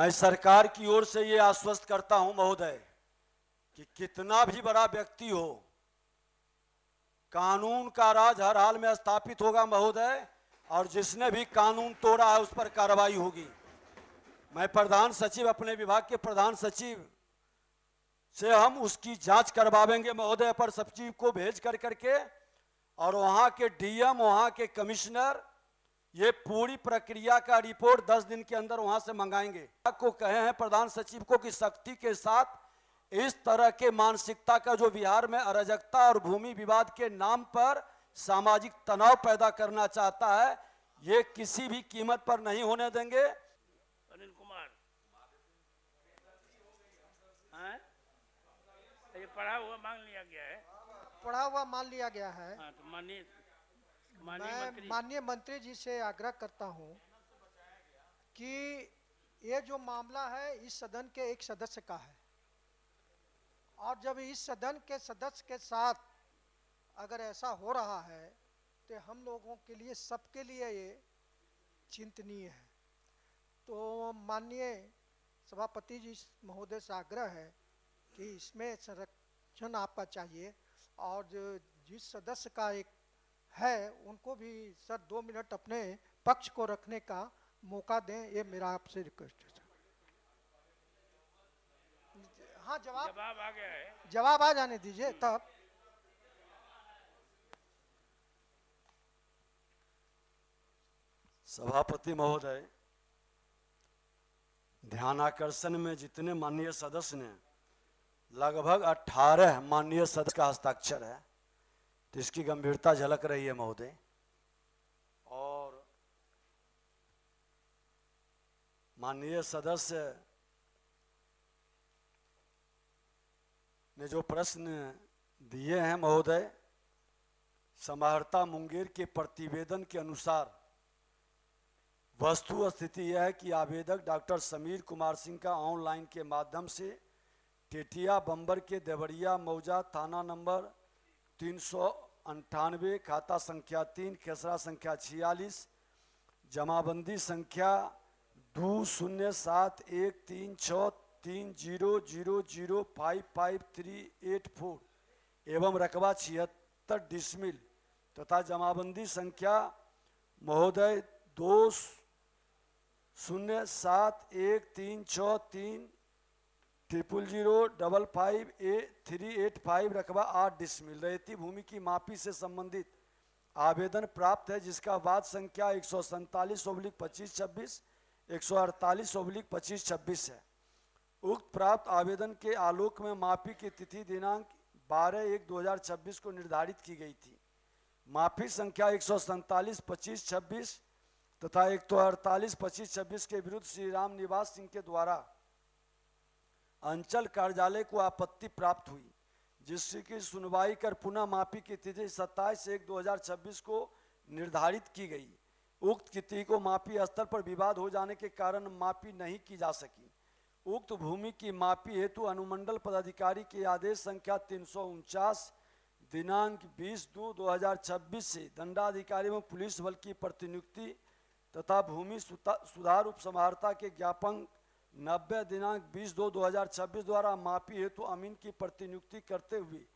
मैं सरकार की ओर से ये आश्वस्त करता हूं महोदय कि कितना भी बड़ा व्यक्ति हो, कानून का राज हर हाल में स्थापित होगा महोदय, और जिसने भी कानून तोड़ा है उस पर कार्रवाई होगी। मैं प्रधान सचिव, अपने विभाग के प्रधान सचिव से हम उसकी जांच करवाएंगे महोदय, अपर सचिव को भेज करके, और वहां के डीएम, वहां के कमिश्नर ये पूरी प्रक्रिया का रिपोर्ट 10 दिन के अंदर वहां से मंगाएंगे। आपको कहे हैं प्रधान सचिव को कि सख्ती के साथ इस तरह के मानसिकता का जो बिहार में अराजकता और भूमि विवाद के नाम पर सामाजिक तनाव पैदा करना चाहता है, ये किसी भी कीमत पर नहीं होने देंगे। अनिल कुमार, ये पढ़ा हुआ मांग लिया गया है, पढ़ा हुआ मान लिया गया है। हाँ, तो माननीय मंत्री जी से आग्रह करता हूं कि ये जो मामला है इस सदन के एक सदस्य का है, और जब इस सदन के सदस्य के साथ अगर ऐसा हो रहा है तो हम लोगों के लिए, सबके लिए ये चिंतनीय है। तो माननीय सभापति जी महोदय से आग्रह है कि इसमें संरक्षण आपका चाहिए, और जिस सदस्य का एक है उनको भी सर 2 मिनट अपने पक्ष को रखने का मौका दें, ये मेरा आपसे रिक्वेस्ट है। हाँ, जवाब आ गया है, जवाब आ जाने दीजिए तब। सभापति महोदय, ध्यानाकर्षण में जितने माननीय सदस्य ने, लगभग 18 माननीय सदस्य का हस्ताक्षर है, तो इसकी गंभीरता झलक रही है महोदय। और माननीय सदस्य ने जो प्रश्न दिए हैं महोदय, समाहर्ता मुंगेर के प्रतिवेदन के अनुसार वस्तु स्थिति यह है कि आवेदक डॉक्टर समीर कुमार सिंह का ऑनलाइन के माध्यम से टेटिया बम्बर के देवरिया मौजा थाना नंबर 398, खाता संख्या 3, खेसरा संख्या 46, जमाबंदी संख्या 20733630005538 एवं रकबा 76 डिसमिल तथा जमाबंदी संख्या महोदय 207363555585 रकबा 8 डिसमिल रहती भूमि की मापी से संबंधित आवेदन प्राप्त है, जिसका वाद संख्या 147/2526, 148/2526 है। उक्त प्राप्त आवेदन के आलोक में मापी की तिथि दिनांक 12/1/2026 को निर्धारित की गई थी। मापी संख्या 147/2526 तथा 148/2526 के विरुद्ध श्री राम निवास सिंह के द्वारा अंचल कार्यालय को आपत्ति प्राप्त हुई, जिसकी सुनवाई कर पुनः मापी की तिथि 27/1/2026 को निर्धारित की गई। उक्त तिथि को मापी स्थल पर विवाद हो जाने के कारण मापी नहीं की जा सकी। उक्त भूमि की मापी हेतु अनुमंडल पदाधिकारी के आदेश संख्या 349 दिनांक 20/2/2026 से दंडाधिकारी एवं पुलिस बल की प्रतिनियुक्ति तथा भूमि सुधार उप समाहर्ता के ज्ञापन 90 दिनांक 20/2/2026 द्वारा मापी हेतु अमीन की प्रतिनियुक्ति करते हुए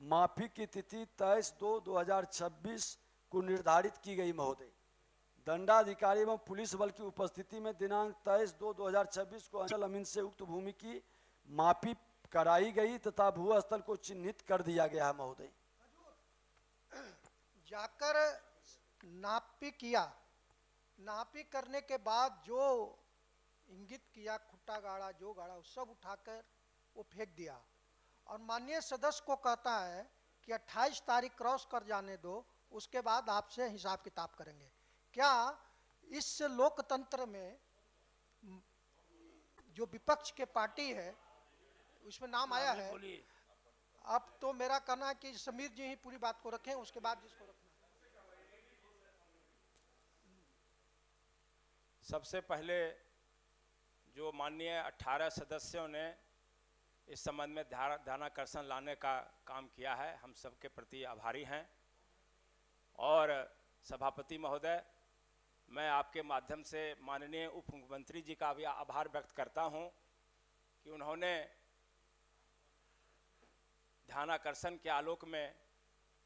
मापी की तिथि 23/2/2026 को निर्धारित की गई महोदय। दंडाधिकारी एवं पुलिस बल की उपस्थिति में दिनांक 23/2/2026 को अंचल अमीन से उक्त भूमि की मापी कराई गई तथा भू स्थल को चिन्हित कर दिया गया है महोदय। जाकर नापी किया, नापी करने के बाद जो इंगित किया, खुट्टा गाड़ा, जो गाड़ा, सब उठाकर वो फेंक दिया, और माननीय सदस्य को कहता है कि 28 तारीख क्रॉस कर जाने दो, उसके बाद आपसे हिसाब किताब करेंगे। क्या इस लोकतंत्र में जो विपक्ष के पार्टी है उसमें नाम आया है? अब तो मेरा कहना है कि समीर जी ही पूरी बात को रखें, उसके बाद जिसको रखना। सबसे पहले जो माननीय 18 सदस्यों ने इस संबंध में ध्यानाकर्षण लाने का काम किया है, हम सबके प्रति आभारी हैं। सभापति महोदय, मैं आपके माध्यम से माननीय उप मुख्यमंत्री जी का भी आभार व्यक्त करता हूं कि उन्होंने ध्यानाकर्षण के आलोक में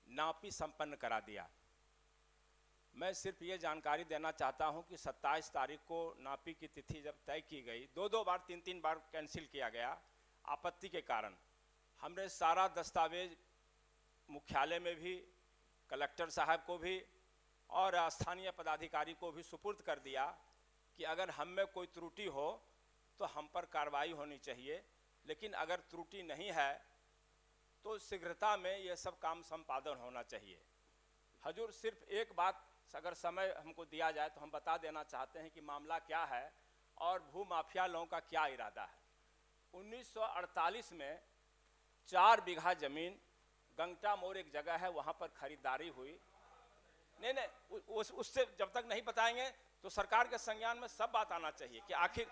नापी संपन्न करा दिया। मैं सिर्फ ये जानकारी देना चाहता हूं कि 27 तारीख को नापी की तिथि जब तय की गई, दो बार 3 बार कैंसिल किया गया आपत्ति के कारण। हमने सारा दस्तावेज मुख्यालय में भी, कलेक्टर साहब को भी और स्थानीय पदाधिकारी को भी सुपुर्द कर दिया कि अगर हम में कोई त्रुटि हो तो हम पर कार्रवाई होनी चाहिए, लेकिन अगर त्रुटि नहीं है तो शीघ्रता में ये सब काम संपादन होना चाहिए। हजूर, सिर्फ एक बात अगर समय हमको दिया जाए तो हम बता देना चाहते हैं कि मामला क्या है और भू माफिया लोगों का क्या इरादा है। 1948 में 4 बीघा जमीन गंगटा मोड़ एक जगह है, वहां पर खरीदारी हुई। नहीं, उससे जब तक नहीं बताएंगे तो सरकार के संज्ञान में सब बात आना चाहिए कि आखिर।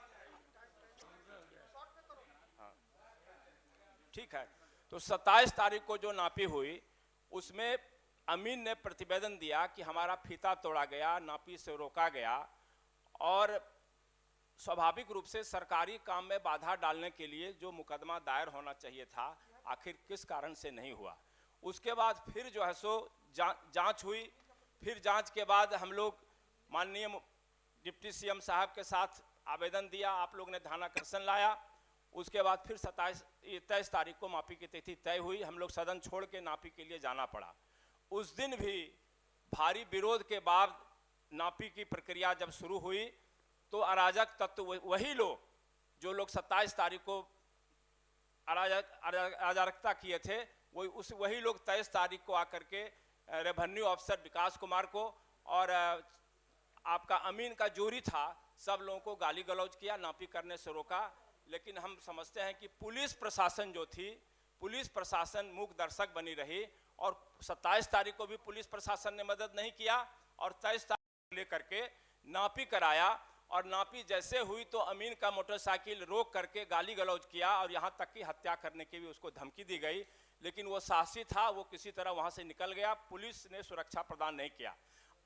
हाँ, ठीक है। तो 27 तारीख को जो नापी हुई उसमें अमीन ने प्रतिवेदन दिया कि हमारा फीता तोड़ा गया, नापी से रोका गया और स्वाभाविक रूप से सरकारी काम में बाधा डालने के लिए जो मुकदमा दायर होना चाहिए था, आखिर किस कारण से नहीं हुआ। उसके बाद फिर जो है सो जांच हुई। फिर जांच के बाद हम लोग माननीय डिप्टी सीएम साहब के साथ आवेदन दिया, आप लोग ने ध्यानाकर्षण लाया। उसके बाद फिर 23 तारीख को नापी की तिथि तय हुई। हम लोग सदन छोड़ के नापी के लिए जाना पड़ा। उस दिन भी भारी विरोध के बाद नापी की प्रक्रिया जब शुरू हुई तो अराजक तत्व वही लोग जो लोग 27 तारीख को अराजकता किए थे, वही लोग 23 तारीख को आकर के रेवेन्यू अफसर विकास कुमार को और आपका अमीन का जोरी था, सब लोगों को गाली गलौज किया, नापी करने से रोका। लेकिन हम समझते हैं कि पुलिस प्रशासन जो थी, पुलिस प्रशासन मूक दर्शक बनी रही और 27 तारीख को भी पुलिस प्रशासन ने मदद नहीं किया और 23 तारीख लेकर के नापी कराया। और नापी जैसे हुई तो अमीन का मोटरसाइकिल रोक करके गाली गलौज किया और यहाँ तक कि हत्या करने की भी उसको धमकी दी गई। लेकिन वो साहसी था, वो किसी तरह वहाँ से निकल गया, पुलिस ने सुरक्षा प्रदान नहीं किया।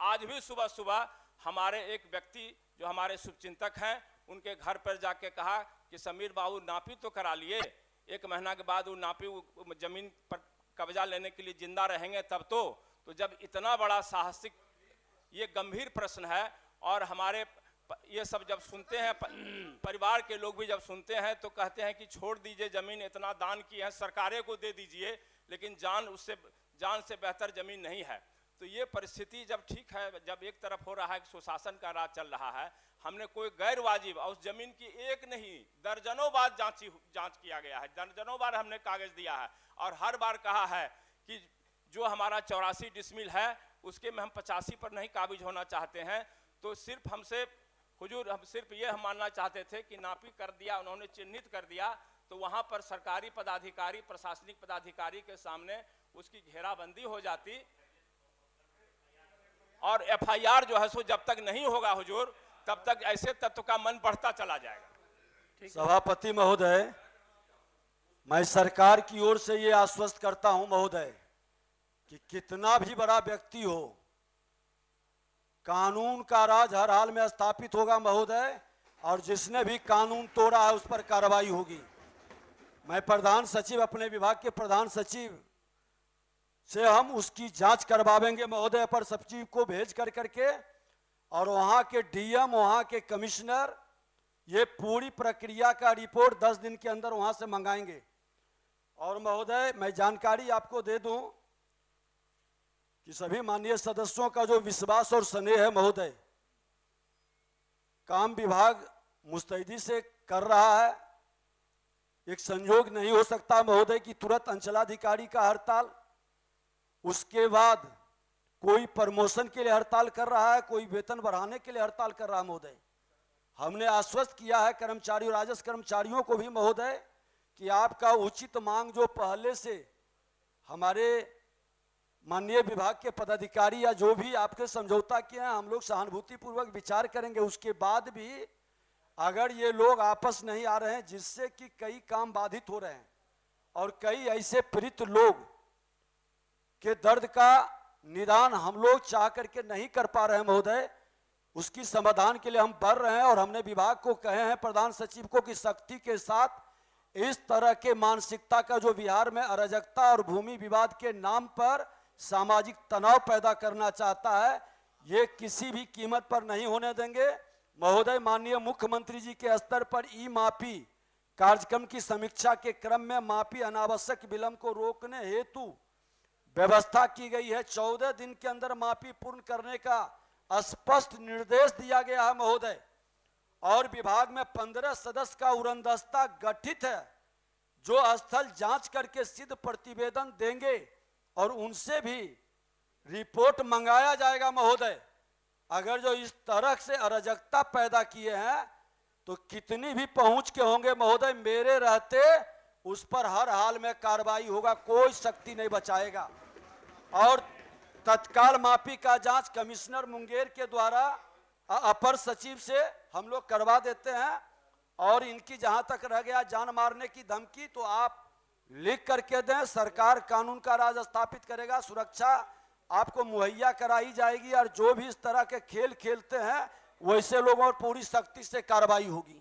आज भी सुबह सुबह हमारे एक व्यक्ति जो हमारे शुभचिंतक हैं, उनके घर पर जाके कहा कि समीर बाबू नापी तो करा लिए, 1 महीना के बाद वो नापी जमीन पर कब्जा लेने के लिए जिंदा रहेंगे तब तो जब इतना बड़ा साहसिक, ये गंभीर प्रश्न है। और हमारे ये सब जब सुनते हैं, परिवार के लोग भी जब सुनते हैं तो कहते हैं कि छोड़ दीजिए जमीन, इतना दान की है, सरकारें को दे दीजिए, लेकिन जान से बेहतर जमीन नहीं है। तो ये परिस्थिति जब ठीक है, जब एक तरफ हो रहा है कि सुशासन का राज चल रहा है, हमने कोई गैर वाजिब और उस जमीन की एक नहीं दर्जनों बार जांच किया गया है, दर्जनों बार हमने कागज दिया है और हर बार कहा है कि जो हमारा 84 डिसमिल है उसके में हम 85 पर नहीं काबिज होना चाहते हैं। तो सिर्फ हमसे हुजूर, हम सिर्फ ये हम मानना चाहते थे कि नापी कर दिया, उन्होंने चिन्हित कर दिया, तो वहां पर सरकारी पदाधिकारी, प्रशासनिक पदाधिकारी के सामने उसकी घेराबंदी हो जाती और एफआईआर जो है सो जब तक नहीं होगा हुजूर, तब तक ऐसे तत्व का मन बढ़ता चला जाएगा। सभापति महोदय, मैं सरकार की ओर से ये आश्वस्त करता हूं महोदय कि कितना भी बड़ा व्यक्ति हो, कानून का राज हर हाल में स्थापित होगा महोदय, और जिसने भी कानून तोड़ा है उस पर कार्रवाई होगी। मैं प्रधान सचिव, अपने विभाग के प्रधान सचिव से हम उसकी जांच करवाएंगे महोदय, अपर सचिव को भेज करके, और वहां के डीएम, वहां के कमिश्नर, ये पूरी प्रक्रिया का रिपोर्ट 10 दिन के अंदर वहां से मंगाएंगे। और महोदय, मैं जानकारी आपको दे दूं कि सभी माननीय सदस्यों का जो विश्वास और स्नेह है महोदय, काम विभाग मुस्तैदी से कर रहा है। एक संयोग नहीं हो सकता महोदय कि तुरंत अंचलाधिकारी का हड़ताल, उसके बाद कोई प्रमोशन के लिए हड़ताल कर रहा है, कोई वेतन बढ़ाने के लिए हड़ताल कर रहा है महोदय। हमने आश्वस्त किया है कर्मचारियों, राजस्व कर्मचारियों को भी महोदय कि आपका उचित मांग जो पहले से हमारे माननीय विभाग के पदाधिकारी या जो भी आपके समझौता किए हैं, हम लोग सहानुभूति पूर्वक विचार करेंगे। उसके बाद भी अगर ये लोग आपस नहीं आ रहे हैं, जिससे कि कई काम बाधित हो रहे हैं और कई ऐसे पीड़ित लोग के दर्द का निदान हम लोग चाह करके नहीं कर पा रहे हैं महोदय, उसकी समाधान के लिए हम बढ़ रहे हैं और हमने विभाग को कहे हैं, प्रधान सचिव को, कि सख्ती के साथ इस तरह के मानसिकता का जो बिहार में अराजकता और भूमि विवाद के नाम पर सामाजिक तनाव पैदा करना चाहता है, ये किसी भी कीमत पर नहीं होने देंगे। महोदय, माननीय मुख्यमंत्री जी के स्तर पर ई माफी कार्यक्रम की समीक्षा के क्रम में माफी अनावश्यक विलंब को रोकने हेतु व्यवस्था की गई है। 14 दिन के अंदर माफी पूर्ण करने का स्पष्ट निर्देश दिया गया है महोदय। और विभाग में 15 सदस्य का उड़नदस्ता गठित है, जो स्थल जांच करके सिद्ध प्रतिवेदन देंगे और उनसे भी रिपोर्ट मंगाया जाएगा महोदय। अगर जो इस तरह से अराजकता पैदा किए हैं तो कितनी भी पहुंच के होंगे महोदय, मेरे रहते उस पर हर हाल में कार्रवाई होगा, कोई शक्ति नहीं बचाएगा। और तत्काल माफी का जांच कमिश्नर मुंगेर के द्वारा अपर सचिव से हम लोग करवा देते हैं। और इनकी जहां तक रह गया जान मारने की धमकी, तो आप लिख करके दें, सरकार कानून का राज स्थापित करेगा, सुरक्षा आपको मुहैया कराई जाएगी और जो भी इस तरह के खेल खेलते हैं वैसे लोगों पर पूरी सख्ती से कार्रवाई होगी।